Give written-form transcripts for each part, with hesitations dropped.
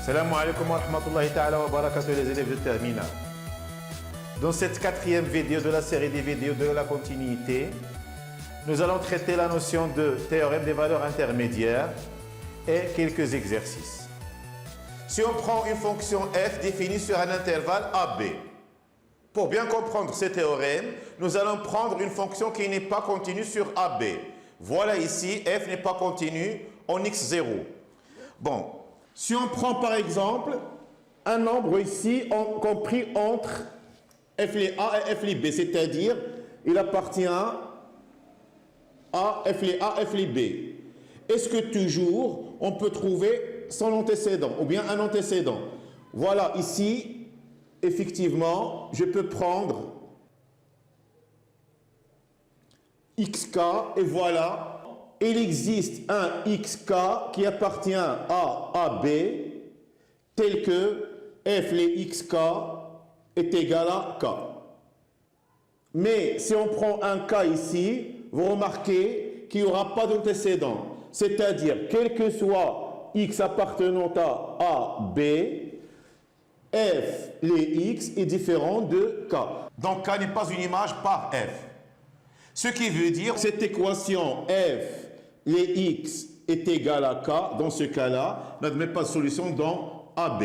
Salam alaikum wa rahmatullahi ta'ala wa barakatuh les élèves de terminale. Dans cette quatrième vidéo de la série des vidéos de la continuité, nous allons traiter la notion de théorème des valeurs intermédiaires et quelques exercices. Si on prend une fonction f définie sur un intervalle AB, pour bien comprendre ce théorème, nous allons prendre une fonction qui n'est pas continue sur AB. Voilà ici, f n'est pas continue en x0. Bon, si on prend par exemple un nombre ici compris entre f les a et f les b, c'est-à-dire il appartient à f les a, f les b. Est-ce que toujours on peut trouver son antécédent ou bien un antécédent? Voilà ici, effectivement, je peux prendre xk et voilà. Il existe un xk qui appartient à AB tel que f les xk est égal à k. Mais si on prend un k ici, vous remarquez qu'il n'y aura pas d'antécédent. C'est-à-dire, quel que soit x appartenant à A, B, f les x est différent de k. Donc k n'est pas une image par f. Ce qui veut dire cette équation f les x est égal à k, dans ce cas-là, n'admet pas de solution dans AB.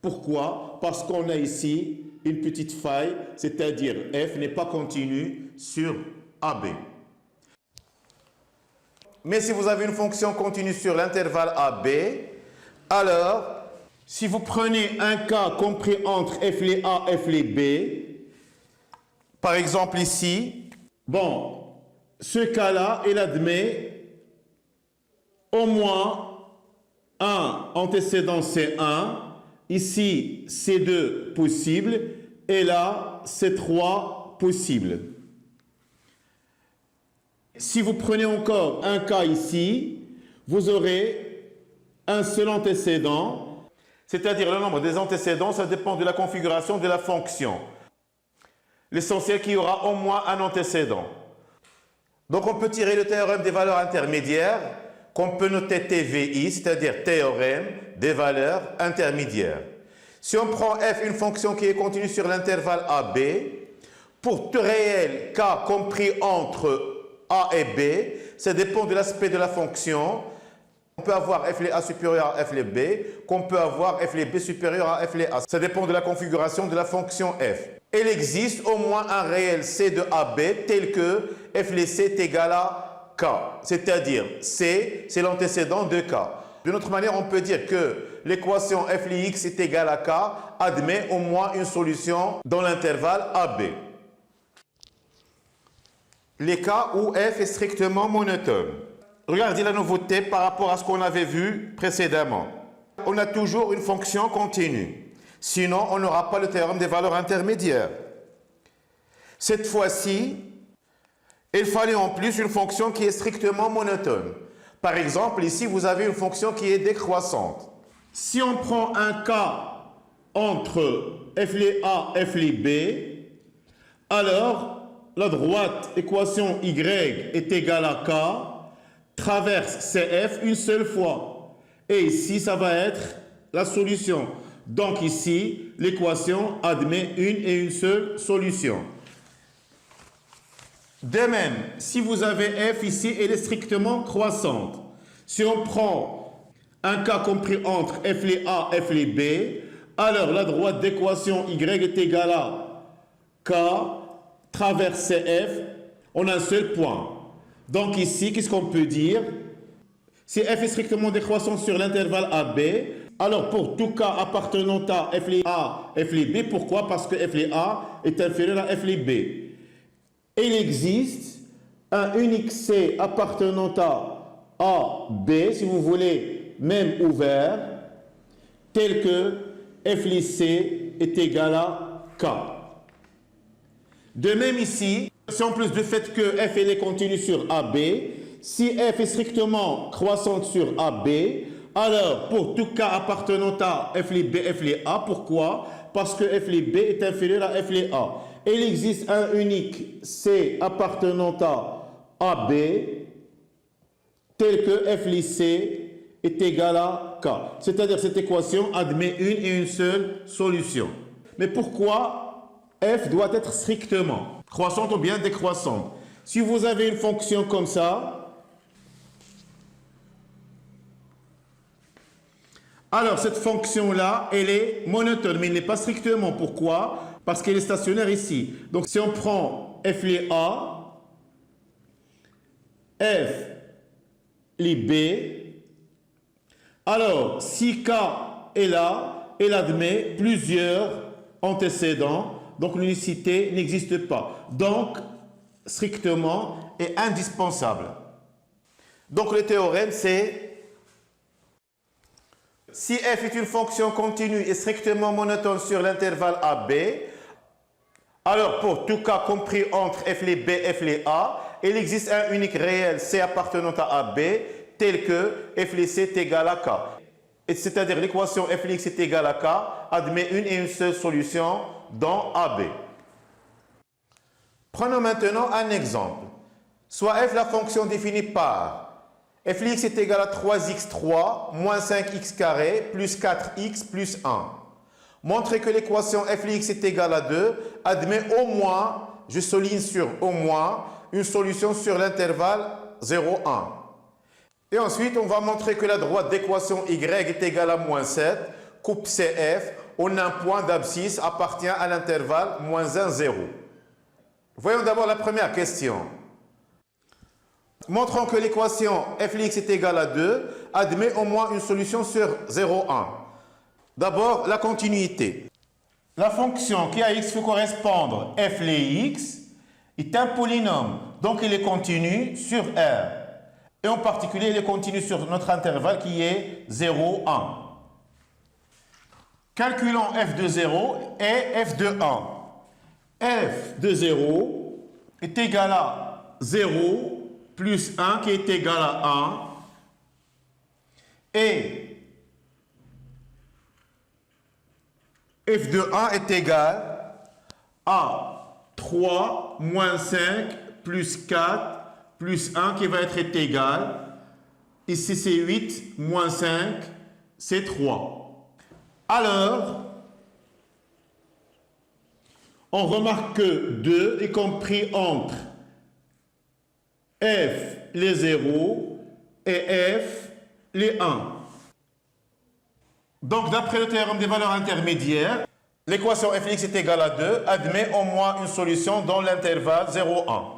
Pourquoi? Parce qu'on a ici une petite faille, c'est-à-dire f n'est pas continue sur AB. Mais si vous avez une fonction continue sur l'intervalle AB, alors, si vous prenez un cas compris entre f les a et f les b, par exemple ici, bon, ce cas-là, il admet au moins un antécédent C1, ici C2 possible, et là C3 possible. Si vous prenez encore un cas ici, vous aurez un seul antécédent, c'est-à-dire le nombre des antécédents, ça dépend de la configuration de la fonction. L'essentiel qu'il y aura au moins un antécédent. Donc on peut tirer le théorème des valeurs intermédiaires qu'on peut noter TVI, c'est-à-dire théorème des valeurs intermédiaires. Si on prend f, une fonction qui est continue sur l'intervalle AB, pour tout réel k compris entre A et B, ça dépend de l'aspect de la fonction. On peut avoir f les a supérieur à f les b, qu'on peut avoir f les b supérieur à f les a. Ça dépend de la configuration de la fonction f. Il existe au moins un réel c de AB tel que f les c est égal à k, c'est-à-dire c, c'est l'antécédent de k. D'une autre manière, on peut dire que l'équation f les x est égal à k admet au moins une solution dans l'intervalle AB. Les cas où f est strictement monotone. Regardez la nouveauté par rapport à ce qu'on avait vu précédemment. On a toujours une fonction continue. Sinon, on n'aura pas le théorème des valeurs intermédiaires. Cette fois-ci, il fallait en plus une fonction qui est strictement monotone. Par exemple, ici, vous avez une fonction qui est décroissante. Si on prend un cas entre f les a et f les b, alors la droite équation y est égale à k traverse CF une seule fois. Et ici, ça va être la solution. Donc ici, l'équation admet une et une seule solution. De même, si vous avez f ici, elle est strictement croissante. Si on prend un cas compris entre f les a et f les b, alors la droite d'équation y est égale à k traverse CF en un seul point. Donc ici, qu'est-ce qu'on peut dire? Si f est strictement décroissant sur l'intervalle AB, alors pour tout cas appartenant à f les a, f les b, pourquoi? Parce que f les a est inférieur à f les b. Il existe un unique C appartenant à A, B, si vous voulez, même ouvert, tel que f les C est égal à K. De même ici, si en plus du fait que f elle est continue sur AB, si f est strictement croissante sur AB, alors pour tout cas appartenant à f les B, f les A, pourquoi? Parce que f les B est inférieur à f les A. Il existe un unique C appartenant à AB tel que f les C est égal à k. C'est-à-dire cette équation admet une et une seule solution. Mais pourquoi f doit être strictement croissante ou bien décroissante? Si vous avez une fonction comme ça, alors cette fonction-là, elle est monotone, mais elle n'est pas strictement. Pourquoi? Parce qu'elle est stationnaire ici. Donc si on prend f les A, f les B, alors si k est là, elle admet plusieurs antécédents, donc l'unicité n'existe pas. Donc, strictement et indispensable. Donc le théorème, c'est si f est une fonction continue et strictement monotone sur l'intervalle AB, alors pour tout cas compris entre f les B et f les A, il existe un unique réel C appartenant à AB tel que f les C est égal à K. C'est-à-dire l'équation f les X est égal à K admet une et une seule solution dans AB. Prenons maintenant un exemple. Soit f la fonction définie par f x est égal à 3x3 moins 5x carré plus 4x plus 1. Montrez que l'équation f x est égale à 2 admet au moins, je souligne sur au moins, une solution sur l'intervalle 0, 1. Et ensuite, on va montrer que la droite d'équation y est égale à moins 7, coupe CF, où un point d'abscisse appartient à l'intervalle moins 1, 0. Voyons d'abord la première question. Montrons que l'équation f x est égale à 2 admet au moins une solution sur 0, 1. D'abord, la continuité. La fonction qui à x fait correspondre f les x est un polynôme, donc il est continu sur R. Et en particulier, il est continu sur notre intervalle qui est 0, 1. Calculons f de 0 et f de 1. F de 0 est égal à 0 plus 1 qui est égal à 1 et f de 1 est égal à 3 moins 5 plus 4 plus 1 qui va être égal, ici c'est 8 moins 5 c'est 3. Alors, on remarque que 2 est compris entre f les 0 et f les 1. Donc, d'après le théorème des valeurs intermédiaires, l'équation f x est égale à 2 admet au moins une solution dans l'intervalle 0, 1.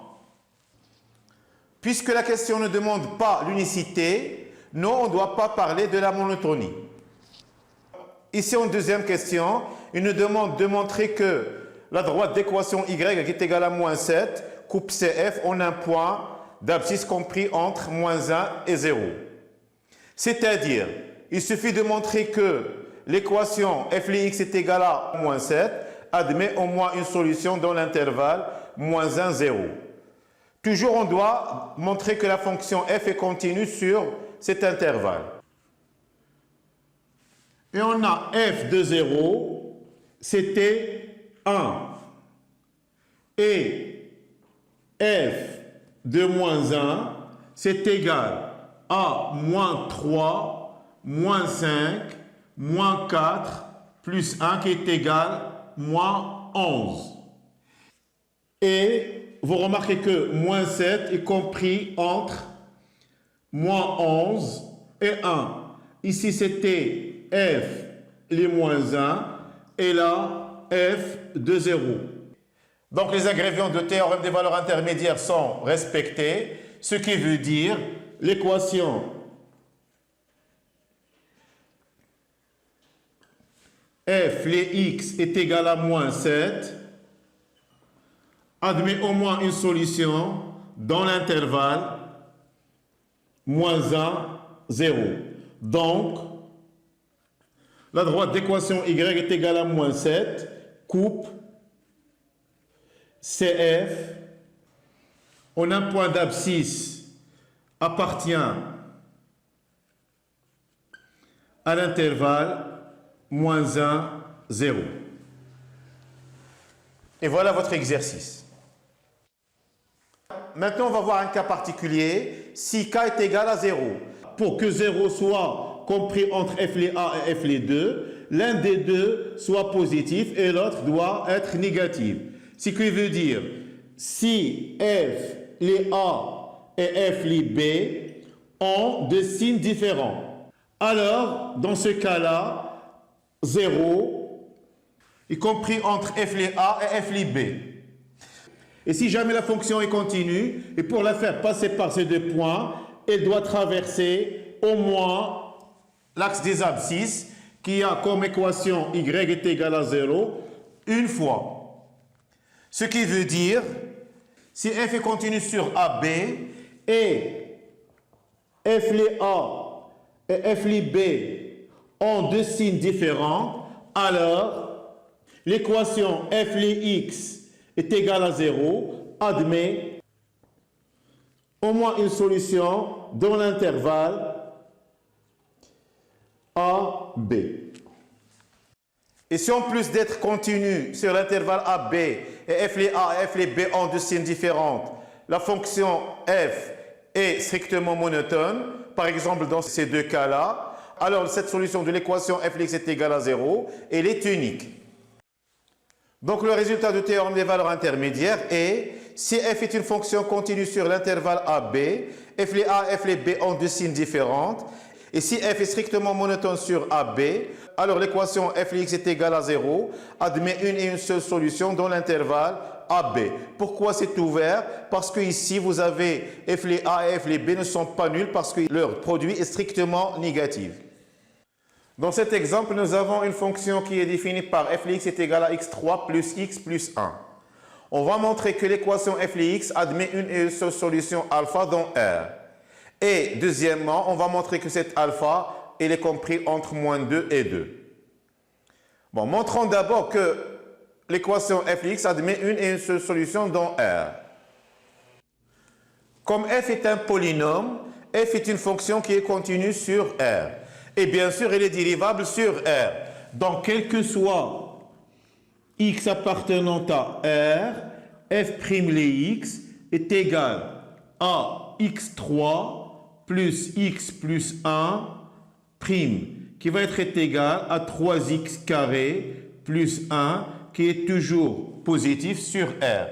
Puisque la question ne demande pas l'unicité, nous, on ne doit pas parler de la monotonie. Ici, en deuxième question, il nous demande de montrer que la droite d'équation y qui est égale à moins 7 coupe CF en un point d'abscisse compris entre moins 1 et 0. C'est-à-dire, il suffit de montrer que l'équation f les x est égale à moins 7 admet au moins une solution dans l'intervalle moins 1, 0. Toujours, on doit montrer que la fonction f est continue sur cet intervalle. Et on a f de 0, c'était 1. Et f de moins 1, c'est égal à moins 3, moins 5, moins 4, plus 1 qui est égal à moins 11. Et vous remarquez que moins 7 est compris entre moins 11 et 1. Ici, c'était f les moins 1 et là, f de 0. Donc, les ingrédients de théorème des valeurs intermédiaires sont respectés, ce qui veut dire l'équation f les x est égal à moins 7 admet au moins une solution dans l'intervalle moins 1, 0. Donc, la droite d'équation y est égale à moins 7, coupe CF en un point d'abscisse appartient à l'intervalle moins 1, 0. Et voilà votre exercice. Maintenant, on va voir un cas particulier. Si k est égal à 0, pour que 0 soit compris entre f les a et f les 2, l'un des deux soit positif et l'autre doit être négatif. Ce qui veut dire, si f les a et f les b ont des signes différents, alors dans ce cas-là, 0 est compris entre f les a et f les b. Et si jamais la fonction est continue, et pour la faire passer par ces deux points, elle doit traverser au moins l'axe des abscisses qui a comme équation y est égal à 0 une fois. Ce qui veut dire, si f est continu sur AB et f les A et f les B ont deux signes différents, alors l'équation f les x est égale à 0 admet au moins une solution dans l'intervalle A, B. Et si en plus d'être continu sur l'intervalle AB et f les A et f les B ont deux signes différents, la fonction f est strictement monotone, par exemple dans ces deux cas-là, alors cette solution de l'équation f x est égale à 0, elle est unique. Donc le résultat du théorème des valeurs intermédiaires est, si f est une fonction continue sur l'intervalle AB, f les A et f les B ont deux signes différents, et si f est strictement monotone sur AB, alors l'équation f x est égale à 0 admet une et une seule solution dans l'intervalle AB. Pourquoi c'est ouvert? Parce que ici vous avez f les A et f les B ne sont pas nuls parce que leur produit est strictement négatif. Dans cet exemple, nous avons une fonction qui est définie par f x est égal à x3 plus x plus 1. On va montrer que l'équation f x admet une et une seule solution alpha dans R. Et deuxièmement, on va montrer que cette alpha, elle est comprise entre moins 2 et 2. Bon, montrons d'abord que l'équation f x admet une et une seule solution dans R. Comme f est un polynôme, f est une fonction qui est continue sur R. Et bien sûr, elle est dérivable sur R. Donc, quel que soit x appartenant à R, f' les x est égal à x3 plus x plus 1 prime, qui va être égal à 3x carré plus 1, qui est toujours positif sur R.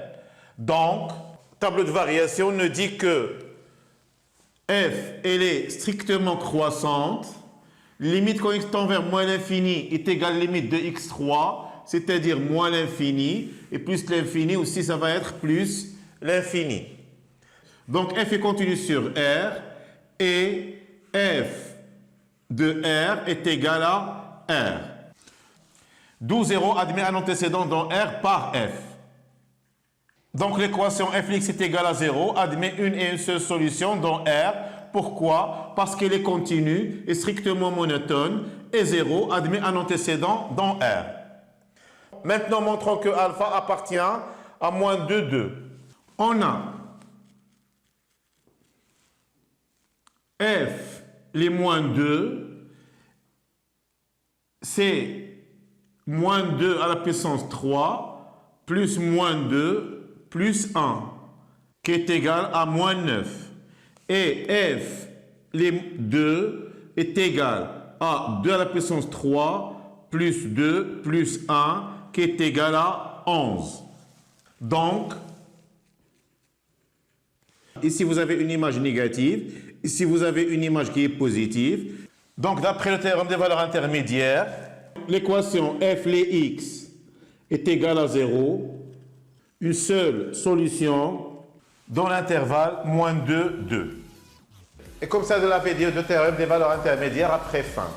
Donc, tableau de variation nous dit que f, elle est strictement croissante. Limite quand x tend vers moins l'infini est égale à limite de x3, c'est-à-dire moins l'infini, et plus l'infini aussi, ça va être plus l'infini. Donc f est continu sur R, et f de R est égal à R. D'où 0 admet un antécédent dans R par f. Donc l'équation f x est égale à 0 admet une et une seule solution dans R. Pourquoi? Parce qu'elle est continue et strictement monotone, et 0 admet un antécédent dans R. Maintenant, montrons que alpha appartient à moins 2, 2. On a f, les moins 2, c'est moins 2 à la puissance 3, plus moins 2, plus 1, qui est égal à moins 9. Et f, les 2, est égal à 2 à la puissance 3, plus 2, plus 1, qui est égal à 11. Donc, ici vous avez une image négative, ici vous avez une image qui est positive. Donc, d'après le théorème des valeurs intermédiaires, l'équation f les x est égale à 0, une seule solution dans l'intervalle moins 2, 2. Et comme ça, de la vidéo de théorème des valeurs intermédiaires après fin.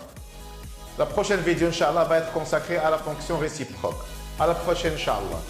La prochaine vidéo, Inch'Allah, va être consacrée à la fonction réciproque. À la prochaine, Inch'Allah.